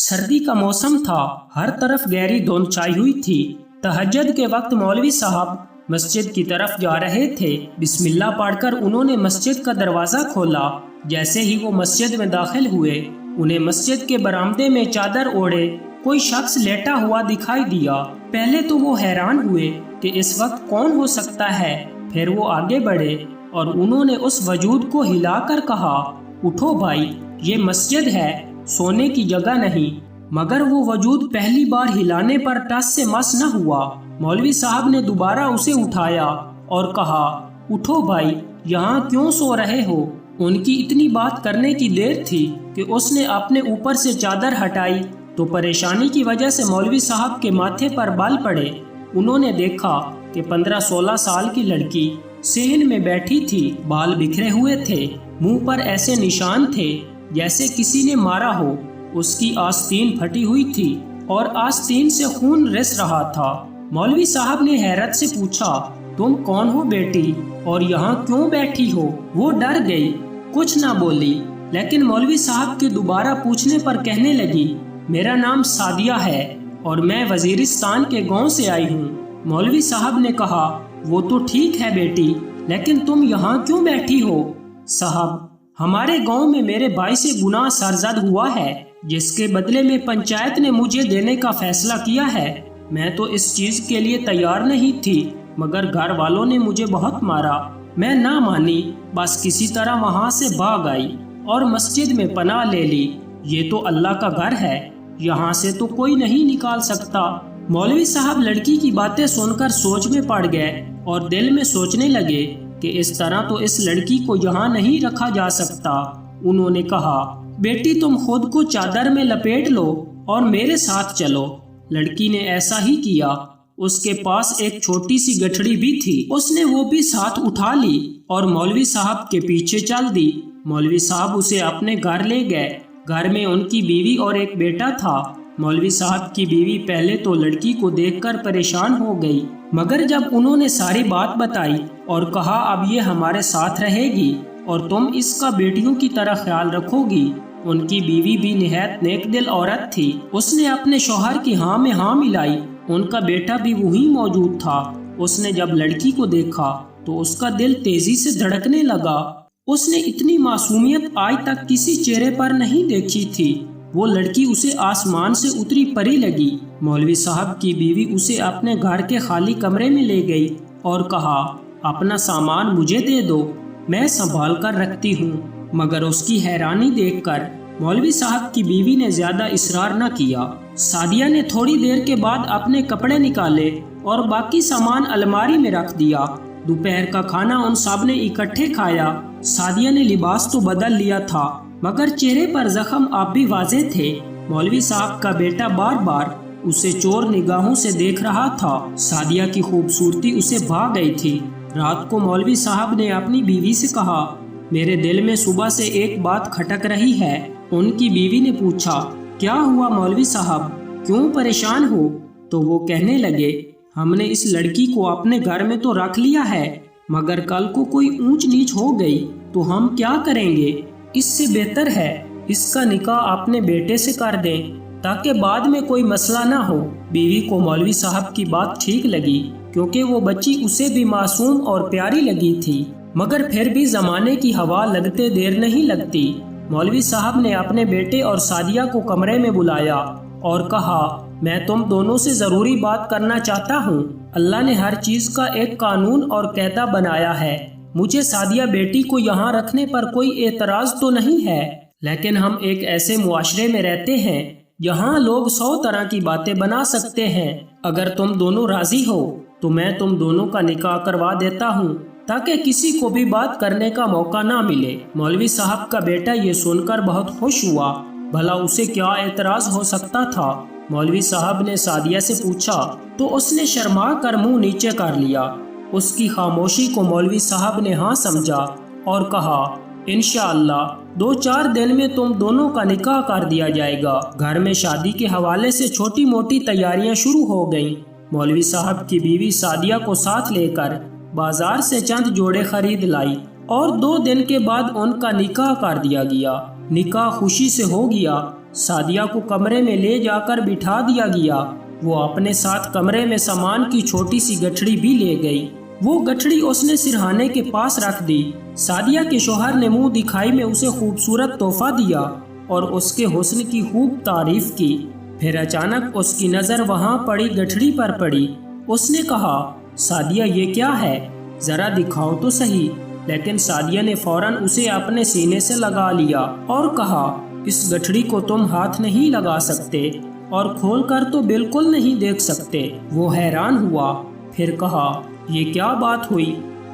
सर्दी का मौसम था, हर तरफ गहरी धुंध छाई हुई थी। तहज्जुद के वक्त मौलवी साहब मस्जिद की तरफ जा रहे थे। बिस्मिल्लाह पढ़कर उन्होंने मस्जिद का दरवाज़ा खोला। जैसे ही वो मस्जिद में दाखिल हुए, उन्हें मस्जिद के बरामदे में चादर ओढ़े कोई शख्स लेटा हुआ दिखाई दिया। पहले तो वो हैरान हुए कि इस वक्त कौन हो सकता है। फिर वो आगे बढ़े और उन्होंने उस वजूद को हिलाकर कहा, उठो भाई, ये मस्जिद है, सोने की जगह नहीं। मगर वो वजूद पहली बार हिलाने पर टस से मस न हुआ। मौलवी साहब ने दोबारा उसे उठाया और कहा, उठो भाई, यहाँ क्यों सो रहे हो। उनकी इतनी बात करने की देर थी कि उसने अपने ऊपर से चादर हटाई तो परेशानी की वजह से मौलवी साहब के माथे पर बाल पड़े। उन्होंने देखा कि 15-16 साल की लड़की सेहन में बैठी थी। बाल बिखरे हुए थे, मुंह पर ऐसे निशान थे जैसे किसी ने मारा हो। उसकी आस्तीन फटी हुई थी और आस्तीन से खून रिस रहा था। मौलवी साहब ने हैरत से पूछा, तुम कौन हो बेटी और यहाँ क्यों बैठी हो। वो डर गई, कुछ ना बोली, लेकिन मौलवी साहब के दोबारा पूछने पर कहने लगी, मेरा नाम सादिया है और मैं वजीरिस्तान के गांव से आई हूँ। मौलवी साहब ने कहा, वो तो ठीक है बेटी, लेकिन तुम यहाँ क्यों बैठी हो। साहब, हमारे गांव में मेरे भाई से गुनाह सरजद हुआ है, जिसके बदले में पंचायत ने मुझे देने का फैसला किया है। मैं तो इस चीज के लिए तैयार नहीं थी, मगर घर वालों ने मुझे बहुत मारा। मैं ना मानी, बस किसी तरह वहां से भाग आई और मस्जिद में पनाह ले ली। ये तो अल्लाह का घर है, यहाँ से तो कोई नहीं निकाल सकता। मौलवी साहब लड़की की बातें सुनकर सोच में पड़ गए और दिल में सोचने लगे कि इस तरह तो इस लड़की को यहाँ नहीं रखा जा सकता। उन्होंने कहा, बेटी, तुम खुद को चादर में लपेट लो और मेरे साथ चलो। लड़की ने ऐसा ही किया। उसके पास एक छोटी सी गठड़ी भी थी, उसने वो भी साथ उठा ली और मौलवी साहब के पीछे चल दी। मौलवी साहब उसे अपने घर ले गए। घर में उनकी बीवी और एक बेटा था। मौलवी साहब की बीवी पहले तो लड़की को देखकर परेशान हो गई, मगर जब उन्होंने सारी बात बताई और कहा, अब ये हमारे साथ रहेगी और तुम इसका बेटियों की तरह ख्याल रखोगी। उनकी बीवी भी निहायत नेक दिल औरत थी। उसने अपने शौहर की हाँ में हाँ मिलाई। उनका बेटा भी वहीं मौजूद था। उसने जब लड़की को देखा तो उसका दिल तेजी से धड़कने लगा। उसने इतनी मासूमियत आज तक किसी चेहरे पर नहीं देखी थी। वो लड़की उसे आसमान से उतरी परी लगी। मौलवी साहब की बीवी उसे अपने घर के खाली कमरे में ले गई और कहा, अपना सामान मुझे दे दो, मैं संभाल कर रखती हूँ। मगर उसकी हैरानी देखकर मौलवी साहब की बीवी ने ज्यादा इसरार न किया। सादिया ने थोड़ी देर के बाद अपने कपड़े निकाले और बाकी सामान अलमारी में रख दिया। दोपहर का खाना उन सब ने इकट्ठे खाया। सादिया ने लिबास तो बदल लिया था, मगर चेहरे पर जख्म अब भी वाज़ेह थे। मौलवी साहब का बेटा बार बार उसे चोर निगाहों से देख रहा था। सादिया की खूबसूरती उसे भा गई थी। रात को मौलवी साहब ने अपनी बीवी से कहा, मेरे दिल में सुबह से एक बात खटक रही है। उनकी बीवी ने पूछा, क्या हुआ मौलवी साहब, क्यों परेशान हो। तो वो कहने लगे, हमने इस लड़की को अपने घर में तो रख लिया है, मगर कल को कोई ऊंच नीच हो गई तो हम क्या करेंगे। इससे बेहतर है इसका निकाह अपने बेटे से कर दें, ताकि बाद में कोई मसला ना हो। बीवी को मौलवी साहब की बात ठीक लगी, क्योंकि वो बच्ची उसे भी मासूम और प्यारी लगी थी। मगर फिर भी जमाने की हवा लगते देर नहीं लगती। मौलवी साहब ने अपने बेटे और सादिया को कमरे में बुलाया और कहा, मैं तुम दोनों से जरूरी बात करना चाहता हूँ। अल्लाह ने हर चीज का एक कानून और कायदा बनाया है। मुझे सादिया बेटी को यहाँ रखने पर कोई एतराज तो नहीं है, लेकिन हम एक ऐसे मुआशरे में रहते हैं जहाँ लोग 100 तरह की बातें बना सकते हैं। अगर तुम दोनों राजी हो तो मैं तुम दोनों का निकाह करवा देता हूँ, ताकि किसी को भी बात करने का मौका ना मिले। मौलवी साहब का बेटा ये सुनकर बहुत खुश हुआ। भला उसे क्या एतराज हो सकता था। मौलवी साहब ने सादिया से पूछा तो उसने शर्मा कर मुंह नीचे कर लिया। उसकी खामोशी को मौलवी साहब ने हाँ समझा और कहा, इंशाअल्लाह 2-4 दिन में तुम दोनों का निकाह कर दिया जाएगा। घर में शादी के हवाले से छोटी मोटी तैयारियां शुरू हो गईं। मौलवी साहब की बीवी सादिया को साथ लेकर बाजार से चंद जोड़े खरीद लाई और 2 दिन के बाद उनका निकाह कर दिया गया। निकाह खुशी से हो गया सादिया को कमरे में ले जाकर बिठा दिया गया। वो अपने साथ कमरे में सामान की छोटी सी गठड़ी भी ले गई। वो गठड़ी उसने सिरहाने के पास रख दी। सादिया के शोहर ने मुंह दिखाई में उसे खूबसूरत तोहफा दिया और उसके हुस्न की खूब तारीफ की। फिर अचानक उसकी नज़र वहाँ पड़ी गठड़ी पर पड़ी। उसने कहा, सादिया ये क्या है, जरा दिखाओ तो सही। लेकिन सादिया ने फौरन उसे अपने सीने से लगा लिया और कहा, इस गठड़ी को तुम हाथ नहीं लगा सकते और खोल कर तो बिल्कुल नहीं देख सकते। वो हैरान हुआ, फिर कहा, ये क्या बात हुई?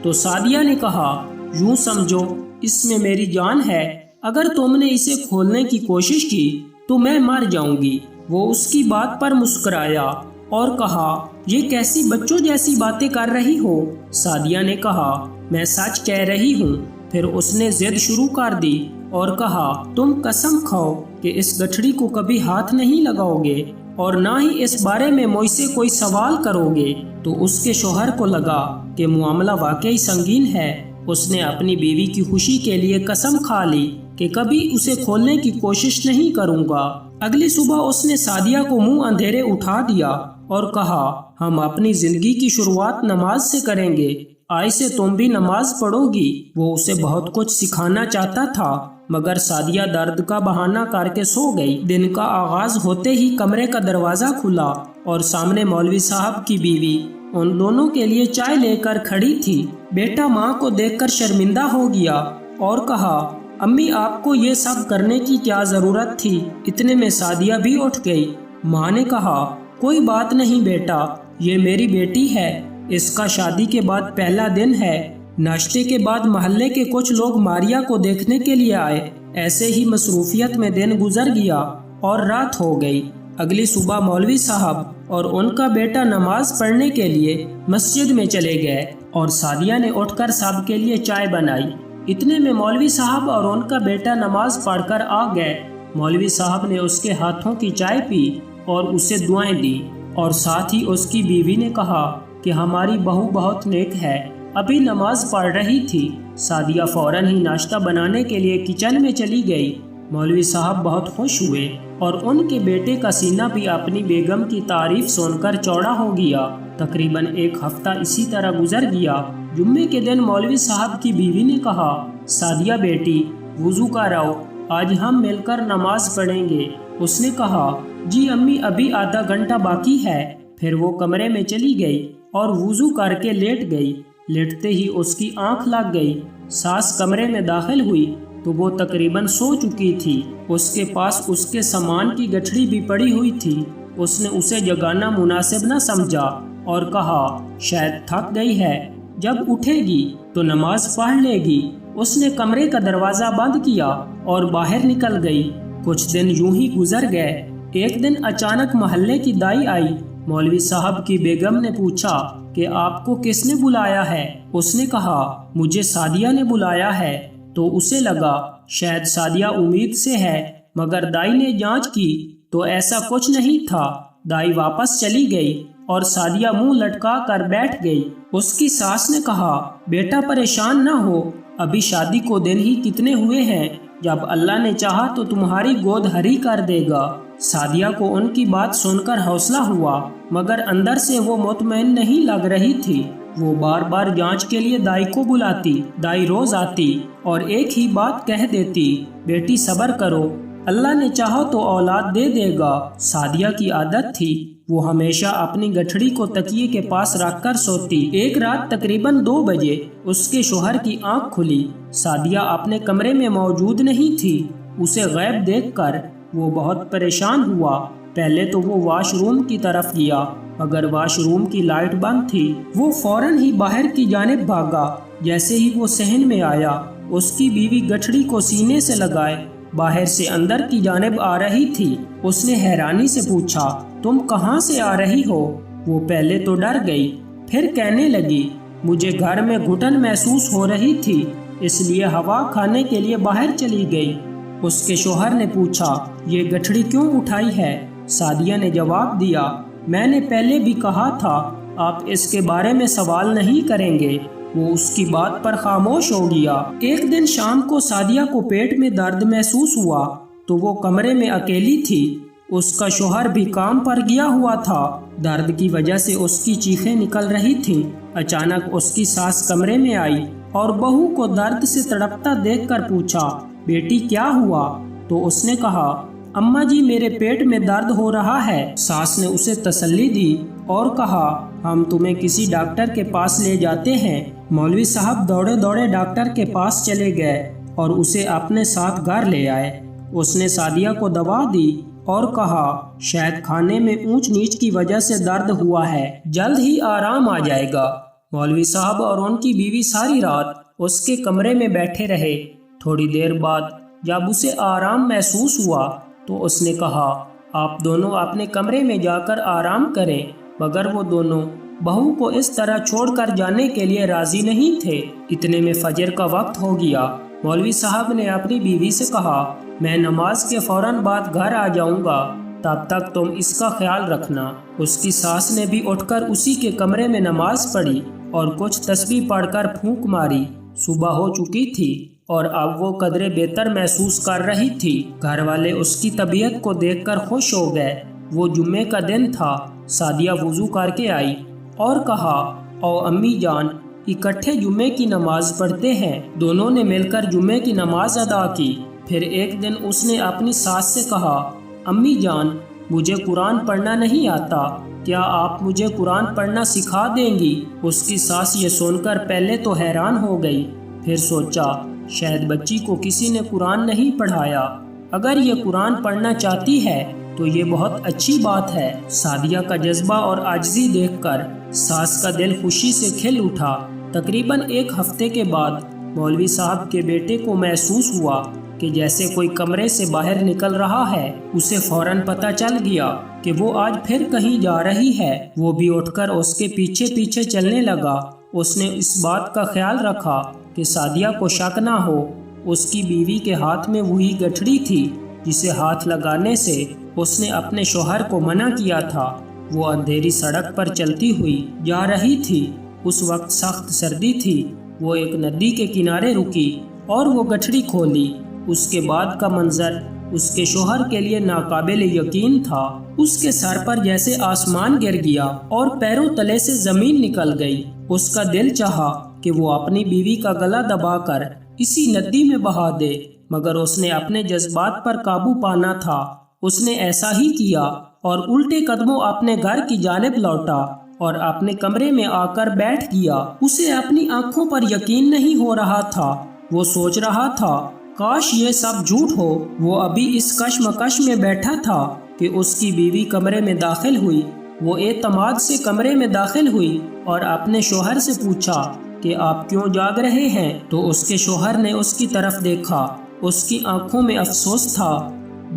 तो सादिया ने कहा, यूं समझो इसमें मेरी जान है, अगर तुमने इसे खोलने की कोशिश की तो मैं मर जाऊंगी। वो उसकी बात पर मुस्कुराया और कहा, ये कैसी बच्चों जैसी बातें कर रही हो? सादिया ने कहा, मैं सच कह रही हूँ। फिर उसने जिद शुरू कर दी और कहा, तुम कसम खाओ कि इस गठड़ी को कभी हाथ नहीं लगाओगे और ना ही इस बारे में मुझसे कोई सवाल करोगे। तो उसके शोहर को लगा कि मामला वाकई संगीन है। उसने अपनी बीवी की खुशी के लिए कसम खा ली कि कभी उसे खोलने की कोशिश नहीं करूंगा। अगली सुबह उसने सादिया को मुंह अंधेरे उठा दिया और कहा, हम अपनी जिंदगी की शुरुआत नमाज से करेंगे, आज से तुम भी नमाज पढ़ोगी। वो उसे बहुत कुछ सिखाना चाहता था, मगर सादिया दर्द का बहाना करके सो गई। दिन का आगाज होते ही कमरे का दरवाजा खुला और सामने मौलवी साहब की बीवी उन दोनों के लिए चाय लेकर खड़ी थी। बेटा माँ को देखकर शर्मिंदा हो गया और कहा, अम्मी आपको ये सब करने की क्या जरूरत थी? इतने में सादिया भी उठ गई। माँ ने कहा, कोई बात नहीं बेटा, ये मेरी बेटी है, इसका शादी के बाद पहला दिन है। नाश्ते के बाद मोहल्ले के कुछ लोग मारिया को देखने के लिए आए। ऐसे ही मसरूफियत में दिन गुजर गया और रात हो गई। अगली सुबह मौलवी साहब और उनका बेटा नमाज पढ़ने के लिए मस्जिद में चले गए और सादिया ने उठकर सब के लिए चाय बनाई। इतने में मौलवी साहब और उनका बेटा नमाज पढ़कर आ गए। मौलवी साहब ने उसके हाथों की चाय पी और उसे दुआएं दी और साथ ही उसकी बीवी ने कहा कि हमारी बहू बहुत नेक है, अभी नमाज पढ़ रही थी। सादिया फौरन ही नाश्ता बनाने के लिए किचन में चली गई। मौलवी साहब बहुत खुश हुए और उनके बेटे का सीना भी अपनी बेगम की तारीफ सुनकर चौड़ा हो गया। तकरीबन एक हफ्ता इसी तरह गुजर गया। जुम्मे के दिन मौलवी साहब की बीवी ने कहा, सादिया बेटी वुजू कराओ, आज हम मिलकर नमाज पढ़ेंगे। उसने कहा, जी अम्मी अभी आधा घंटा बाकी है। फिर वो कमरे में चली गई और वुजू करके लेट गई। लेटते ही उसकी आंख लग गई। सास कमरे में दाखिल हुई तो वो तकरीबन सो चुकी थी। उसके पास उसके सामान की गठड़ी भी पड़ी हुई थी। उसने उसे जगाना मुनासिब न समझा और कहा, शायद थक गई है, जब उठेगी तो नमाज पढ़ लेगी। उसने कमरे का दरवाज़ा बंद किया और बाहर निकल गई। कुछ दिन यूं ही गुजर गए। एक दिन अचानक मोहल्ले की दाई आई। मौलवी साहब की बेगम ने पूछा कि आपको किसने बुलाया है? उसने कहा, मुझे सादिया ने बुलाया है। तो उसे लगा शायद सादिया उम्मीद से है, मगर दाई ने जांच की तो ऐसा कुछ नहीं था। दाई वापस चली गई और सादिया मुंह लटका कर बैठ गई। उसकी सास ने कहा, बेटा परेशान न हो, अभी शादी को दिन ही कितने हुए हैं, जब अल्लाह ने चाहा तो तुम्हारी गोद हरी कर देगा। सादिया को उनकी बात सुनकर हौसला हुआ, मगर अंदर से वो मुतमईन नहीं लग रही थी। वो बार बार जांच के लिए दाई को बुलाती। दाई रोज आती और एक ही बात कह देती, बेटी सब्र करो, अल्लाह ने चाहा तो औलाद दे देगा। सादिया की आदत थी, वो हमेशा अपनी गठड़ी को तकिए के पास रखकर सोती। एक रात तकरीबन 2 बजे उसके शोहर की आंख खुली। सादिया अपने कमरे में मौजूद नहीं थी। उसे गैब देखकर वो बहुत परेशान हुआ। पहले तो वो वॉशरूम की तरफ गया, मगर वॉशरूम की लाइट बंद थी। वो फौरन ही बाहर की जानिब भागा। जैसे ही वो सहन में आया, उसकी बीवी गठड़ी को सीने से लगाए बाहर से अंदर की जानिब आ रही थी। उसने हैरानी से पूछा, तुम कहाँ से आ रही हो? वो पहले तो डर गई, फिर कहने लगी, मुझे घर में घुटन महसूस हो रही थी, इसलिए हवा खाने के लिए बाहर चली गई। उसके शोहर ने पूछा, ये गठड़ी क्यों उठाई है? सादिया ने जवाब दिया, मैंने पहले भी कहा था आप इसके बारे में सवाल नहीं करेंगे। वो उसकी बात पर खामोश हो गया। एक दिन शाम को सादिया को पेट में दर्द महसूस हुआ تو وہ کمرے میں اکیلی تھی۔ اس کا شوہر بھی کام پر گیا ہوا تھا۔ درد کی وجہ سے اس کی چیخیں نکل رہی تھیں۔ اچانک اس کی ساس کمرے میں آئی اور بہو کو درد سے تڑپتا دیکھ کر پوچھا، بیٹی کیا ہوا؟ تو اس نے کہا، اماں جی میرے پیٹ میں درد ہو رہا ہے۔ ساس نے اسے تسلی دی اور کہا، ہم تمہیں کسی ڈاکٹر کے پاس لے جاتے ہیں۔ مولوی صاحب دوڑے دوڑے ڈاکٹر کے پاس چلے گئے اور اسے اپنے ساتھ گھر لے آئے۔ اس نے سعدیہ کو دوا دی اور کہا، شاید کھانے میں اونچ نیچ کی وجہ سے درد ہوا ہے، جلد ہی آرام آ جائے گا۔ مولوی صاحب اور ان کی بیوی ساری رات اس کے کمرے میں بیٹھے رہے۔ تھوڑی دیر بعد جب اسے آرام محسوس ہوا تو اس نے کہا، آپ دونوں اپنے کمرے میں جا کر آرام کریں، مگر وہ دونوں بہو کو اس طرح چھوڑ کر جانے کے لیے راضی نہیں تھے۔ اتنے میں فجر کا وقت ہو گیا۔ مولوی صاحب نے اپنی بیوی سے کہا، میں نماز کے فوراً بعد گھر آ جاؤں گا، تب تک تم اس کا خیال رکھنا۔ اس کی ساس نے بھی اٹھ کر اسی کے کمرے میں نماز پڑھی اور کچھ تسبیح پڑھ کر پھونک ماری۔ صبح ہو چکی تھی اور اب وہ قدرے بہتر محسوس کر رہی تھی۔ گھر والے اس کی طبیعت کو دیکھ کر خوش ہو گئے۔ وہ جمعے کا دن تھا۔ سعدیہ وضو کر کے آئی اور کہا، او امی جان، اکٹھے جمعے کی نماز پڑھتے ہیں۔ دونوں نے مل کر جمعے کی نماز ادا کی۔ پھر ایک دن اس نے اپنی ساس سے کہا، امی جان، مجھے قرآن پڑھنا نہیں آتا، کیا آپ مجھے قرآن پڑھنا سکھا دیں گی؟ اس کی ساس یہ سن کر پہلے تو حیران ہو گئی، پھر سوچا شاید بچی کو کسی نے قرآن نہیں پڑھایا۔ اگر یہ قرآن پڑھنا چاہتی ہے تو یہ بہت اچھی بات ہے۔ سعدیہ کا جذبہ اور عاجزی دیکھ کر ساس کا دل خوشی سے کھل اٹھا۔ تقریباً ایک ہفتے کے بعد مولوی صاحب کے بیٹے کو محسوس ہوا کہ جیسے کوئی کمرے سے باہر نکل رہا ہے۔ اسے فوراً پتہ چل گیا کہ وہ آج پھر کہیں جا رہی ہے۔ وہ بھی اٹھ کر اس کے پیچھے پیچھے چلنے لگا۔ اس نے اس بات کا خیال رکھا کہ سعدیہ کو شک نہ ہو۔ اس کی بیوی کے ہاتھ میں وہی گٹھڑی تھی جسے ہاتھ لگانے سے اس نے اپنے شوہر کو منع کیا تھا۔ وہ اندھیری سڑک پر چلتی ہوئی جا رہی تھی۔ اس وقت سخت سردی تھی۔ وہ ایک ندی کے کنارے رکی اور وہ گٹھڑی کھولی۔ اس کے بعد کا منظر اس کے شوہر کے لیے ناقابل یقین تھا۔ اس کے سر پر جیسے آسمان گر گیا اور پیروں تلے سے زمین نکل گئی۔ اس کا دل چاہا کہ وہ اپنی بیوی کا گلا دبا کر اسی ندی میں بہا دے، مگر اس نے اپنے جذبات پر قابو پانا تھا۔ اس نے ایسا ہی کیا اور الٹے قدموں اپنے گھر کی جانب لوٹا اور اپنے کمرے میں آ کر بیٹھ گیا۔ اسے اپنی آنکھوں پر یقین نہیں ہو رہا تھا۔ وہ سوچ رہا تھا، کاش یہ سب جھوٹ ہو۔ وہ ابھی اس کشمکش میں بیٹھا تھا کہ اس کی بیوی کمرے میں داخل ہوئی۔ وہ اعتماد سے کمرے میں داخل ہوئی اور اپنے شوہر سے پوچھا کہ آپ کیوں جاگ رہے ہیں؟ تو اس کے شوہر نے اس کی طرف دیکھا۔ اس کی آنکھوں میں افسوس تھا،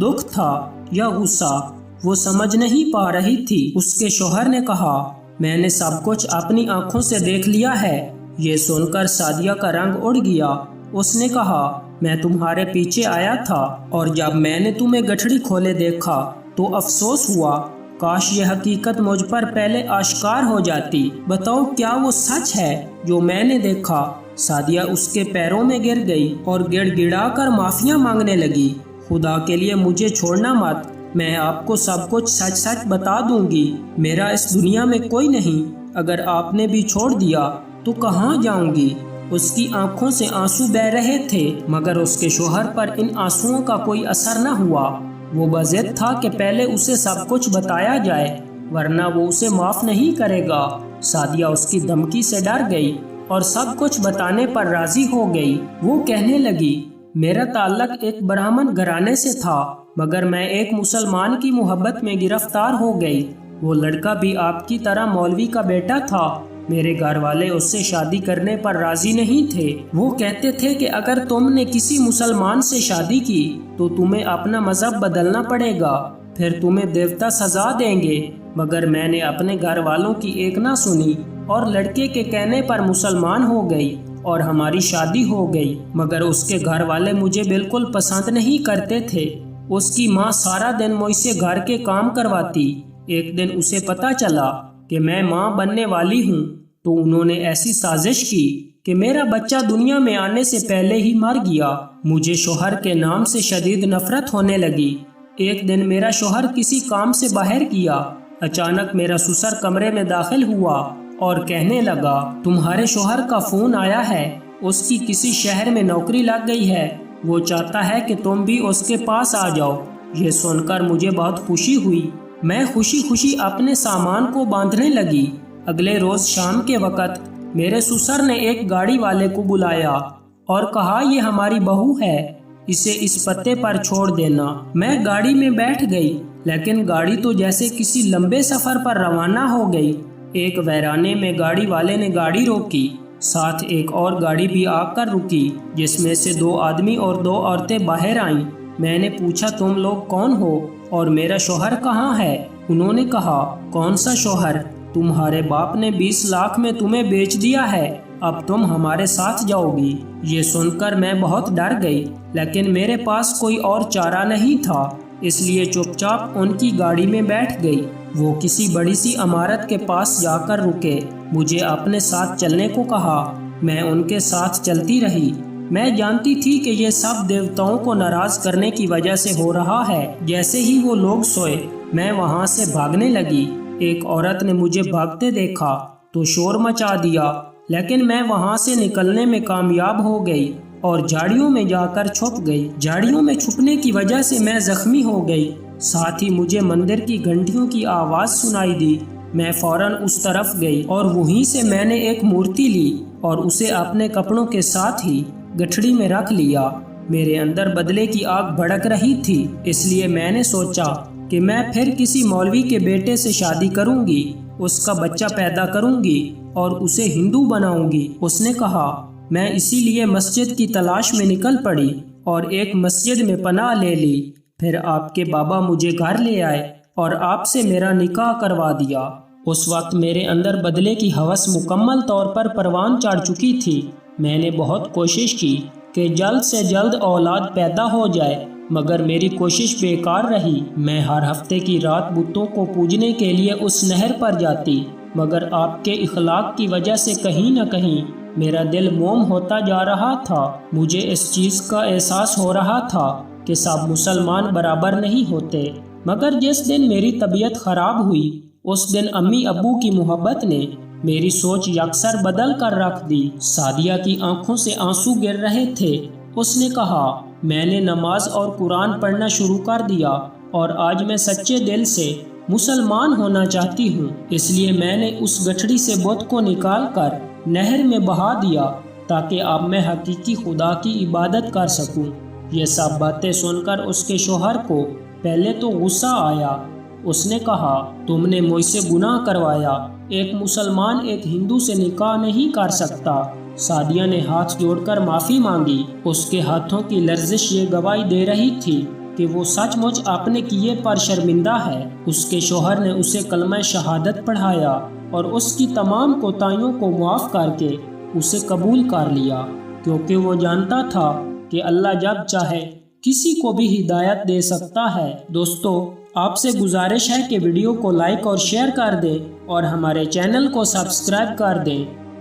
دکھ تھا یا غصہ، وہ سمجھ نہیں پا رہی تھی۔ اس کے شوہر نے کہا، میں نے سب کچھ اپنی آنکھوں سے دیکھ لیا ہے۔ یہ سن کر سعدیہ کا رنگ اڑ گیا۔ اس نے کہا، میں تمہارے پیچھے آیا تھا اور جب میں نے تمہیں گٹھڑی کھولے دیکھا تو افسوس ہوا، کاش یہ حقیقت مجھ پر پہلے آشکار ہو جاتی۔ بتاؤ کیا وہ سچ ہے جو میں نے دیکھا؟ سعدیہ اس کے پیروں میں گر گئی اور گڑ گڑا کر معافیاں مانگنے لگی۔ خدا کے لیے مجھے چھوڑنا مت، میں آپ کو سب کچھ سچ سچ بتا دوں گی۔ میرا اس دنیا میں کوئی نہیں، اگر آپ نے بھی چھوڑ دیا تو کہاں جاؤں گی؟ اس کی آنکھوں سے آنسو بہہ رہے تھے، مگر اس کے شوہر پر ان آنسوؤں کا کوئی اثر نہ ہوا۔ وہ بضد تھا کہ پہلے اسے سب کچھ بتایا جائے، ورنہ وہ اسے معاف نہیں کرے گا۔ سعدیہ اس کی دھمکی سے ڈر گئی اور سب کچھ بتانے پر راضی ہو گئی۔ وہ کہنے لگی، میرا تعلق ایک برہمن گھرانے سے تھا، مگر میں ایک مسلمان کی محبت میں گرفتار ہو گئی۔ وہ لڑکا بھی آپ کی طرح مولوی کا بیٹا تھا۔ میرے گھر والے اس سے شادی کرنے پر راضی نہیں تھے۔ وہ کہتے تھے کہ اگر تم نے کسی مسلمان سے شادی کی تو تمہیں اپنا مذہب بدلنا پڑے گا، پھر تمہیں دیوتا سزا دیں گے، مگر میں نے اپنے گھر والوں کی ایک نہ سنی اور لڑکے کے کہنے پر مسلمان ہو گئی اور ہماری شادی ہو گئی، مگر اس کے گھر والے مجھے بالکل پسند نہیں کرتے تھے۔ اس کی ماں سارا دن مجھ سے گھر کے کام کرواتی۔ ایک دن اسے پتہ چلا کہ میں ماں بننے والی ہوں تو انہوں نے ایسی سازش کی کہ میرا بچہ دنیا میں آنے سے پہلے ہی مر گیا۔ مجھے شوہر کے نام سے شدید نفرت ہونے لگی۔ ایک دن میرا شوہر کسی کام سے باہر گیا۔ اچانک میرا سسر کمرے میں داخل ہوا اور کہنے لگا، تمہارے شوہر کا فون آیا ہے، اس کی کسی شہر میں نوکری لگ گئی ہے، وہ چاہتا ہے کہ تم بھی اس کے پاس آ جاؤ۔ یہ سن کر مجھے بہت خوشی ہوئی۔ میں خوشی خوشی اپنے سامان کو باندھنے لگی۔ اگلے روز شام کے وقت میرے سسر نے ایک گاڑی والے کو بلایا اور کہا، یہ ہماری بہو ہے، اسے اس پتے پر چھوڑ دینا۔ میں گاڑی میں بیٹھ گئی، لیکن گاڑی تو جیسے کسی لمبے سفر پر روانہ ہو گئی۔ ایک ویرانے میں گاڑی والے نے گاڑی روکی، ساتھ ایک اور گاڑی بھی آ کر رکی، جس میں سے 2 آدمی اور 2 عورتیں باہر آئیں۔ میں نے پوچھا، تم لوگ کون ہو اور میرا شوہر کہاں ہے؟ انہوں نے کہا، کون سا شوہر؟ تمہارے باپ نے 20 لاکھ میں تمہیں بیچ دیا ہے، اب تم ہمارے ساتھ جاؤ گی۔ یہ سن کر میں بہت ڈر گئی، لیکن میرے پاس کوئی اور چارہ نہیں تھا، اس لیے چپ چاپ ان کی گاڑی میں بیٹھ گئی۔ وہ کسی بڑی سی عمارت کے پاس جا کر رکے، مجھے اپنے ساتھ چلنے کو کہا۔ میں ان کے ساتھ چلتی رہی۔ میں جانتی تھی کہ یہ سب دیوتاؤں کو ناراض کرنے کی وجہ سے ہو رہا ہے۔ جیسے ہی وہ لوگ سوئے، میں وہاں سے بھاگنے لگی۔ ایک عورت نے مجھے بھاگتے دیکھا تو شور مچا دیا، لیکن میں وہاں سے نکلنے میں کامیاب ہو گئی اور جھاڑیوں میں جا کر چھپ گئی۔ جھاڑیوں میں چھپنے کی وجہ سے میں زخمی ہو گئی، ساتھ ہی مجھے مندر کی گھنٹیوں کی آواز سنائی دی۔ میں فوراً اس طرف گئی اور وہیں سے میں نے ایک مورتی لی اور اسے اپنے کپڑوں کے ساتھ ہی گٹھڑی میں رکھ لیا۔ میرے اندر بدلے کی آگ بھڑک رہی تھی، اس لیے میں نے سوچا کہ میں پھر کسی مولوی کے بیٹے سے شادی کروں گی، اس کا بچہ پیدا کروں گی اور اسے ہندو بناؤں گی۔ اس نے کہا، میں اسی لیے مسجد کی تلاش میں نکل پڑی اور ایک مسجد میں پناہ لے لی۔ پھر آپ کے بابا مجھے گھر لے آئے اور آپ سے میرا نکاح کروا دیا۔ اس وقت میرے اندر بدلے کی ہوس مکمل طور پر پروان چڑھ چکی تھی۔ میں نے بہت کوشش کی کہ جلد سے جلد اولاد پیدا ہو جائے، مگر میری کوشش بیکار رہی۔ میں ہر ہفتے کی رات بتوں کو پوجنے کے لیے اس نہر پر جاتی، مگر آپ کے اخلاق کی وجہ سے کہیں نہ کہیں میرا دل موم ہوتا جا رہا تھا۔ مجھے اس چیز کا احساس ہو رہا تھا کہ سب مسلمان برابر نہیں ہوتے، مگر جس دن میری طبیعت خراب ہوئی، اس دن امی ابو کی محبت نے میری سوچ یکسر بدل کر رکھ دی۔ سعدیہ کی آنکھوں سے آنسو گر رہے تھے۔ اس نے کہا، میں نے نماز اور قرآن پڑھنا شروع کر دیا اور آج میں سچے دل سے مسلمان ہونا چاہتی ہوں، اس لیے میں نے اس گٹھڑی سے بت کو نکال کر نہر میں بہا دیا تاکہ اب میں حقیقی خدا کی عبادت کر سکوں۔ یہ سب باتیں سن کر اس کے شوہر کو پہلے تو غصہ آیا۔ اس نے کہا، تم نے مجھ سے گناہ کروایا، ایک مسلمان ایک ہندو سے نکاح نہیں کر سکتا۔ سعدیہ نے ہاتھ جوڑ کر معافی مانگی۔ اس کے ہاتھوں کی لرزش یہ گواہی دے رہی تھی کہ وہ سچ مچ اپنے کیے پر شرمندہ ہے۔ اس کے شوہر نے اسے کلمہ شہادت پڑھایا اور اس کی تمام کوتاہیوں کو معاف کر کے اسے قبول کر لیا، کیونکہ وہ جانتا تھا کہ اللہ جب چاہے کسی کو بھی ہدایت دے سکتا ہے۔ دوستو، آپ سے گزارش ہے کہ ویڈیو کو لائک اور شیئر کر دیں اور ہمارے چینل کو سبسکرائب کر دیں۔